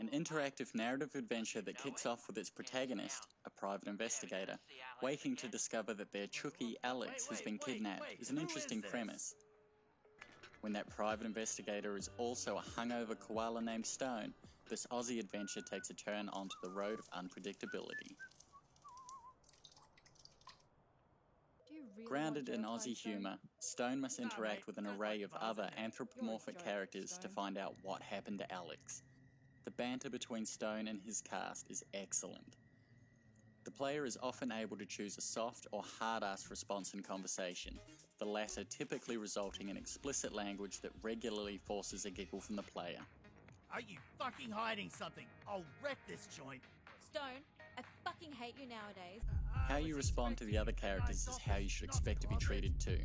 An interactive narrative adventure that kicks off with its protagonist, a private investigator, waking to discover that their chookie, Alex, has been kidnapped is an interesting premise. When that private investigator is also a hungover koala named Stone, this Aussie adventure takes a turn onto the road of unpredictability. Grounded in Aussie humour, Stone must interact with an array of other anthropomorphic characters to find out what happened to Alex. The banter between Stone and his cast is excellent. The player is often able to choose a soft or hard-ass response in conversation, the latter typically resulting in explicit language that regularly forces a giggle from the player. Are you fucking hiding something? I'll wreck this joint. Stone, I fucking hate you nowadays. How you respond to the other characters is how you should expect to be treated too.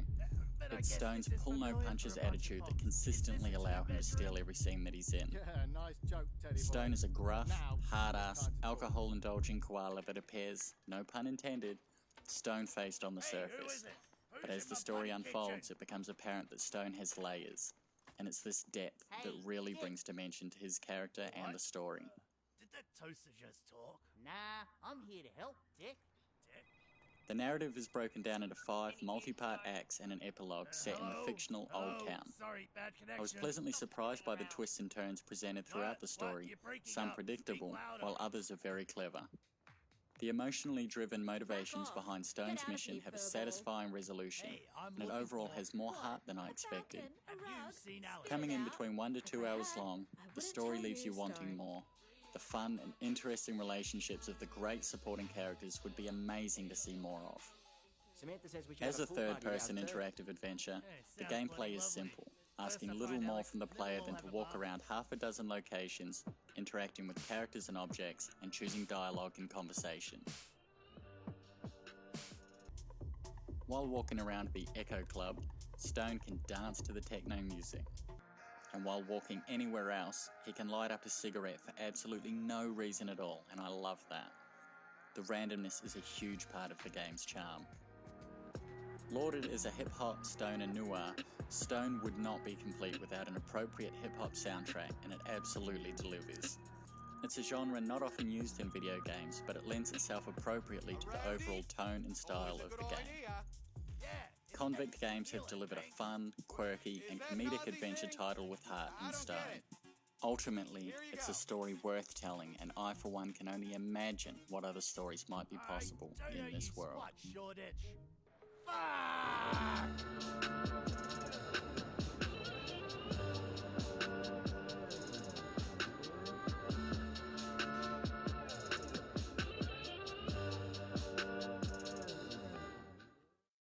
It's Stone's pull-no-punches attitude that consistently allow him to steal every scene that he's in. Yeah, nice joke, Teddy boy. Stone is a gruff, hard-ass, alcohol-indulging koala that appears, no pun intended, stone-faced on the surface. But as the story unfolds, it becomes apparent that Stone has layers, and it's this depth that really brings dimension to his character and the story. Did that toaster just talk? Nah, I'm here to help, Dick. The narrative is broken down into 5 multi-part acts and an epilogue set in the fictional Old Town. Sorry, bad connection. I was pleasantly surprised by the twists and turns presented throughout the story, some predictable, while others are very clever. The emotionally driven motivations behind Stone's mission have a satisfying resolution, and it overall has more heart than I expected. Coming in between 1 to 2 hours long, the story leaves you wanting more. The fun and interesting relationships of the great supporting characters would be amazing to see more of. As a third-person interactive adventure, the gameplay is simple, asking little more from the player than to walk around half a dozen locations, interacting with characters and objects, and choosing dialogue and conversation. While walking around the Echo Club, Stone can dance to the techno music. And while walking anywhere else, he can light up a cigarette for absolutely no reason at all, and I love that. The randomness is a huge part of the game's charm. Lauded as a hip-hop, stoner noir, Stone would not be complete without an appropriate hip-hop soundtrack, and it absolutely delivers. It's a genre not often used in video games, but it lends itself appropriately to the overall tone and style of the game. Convict Games have delivered a fun, quirky, and comedic adventure title with heart and Stone. Ultimately, it's a story worth telling, and I for one can only imagine what other stories might be possible in this world. Fuck!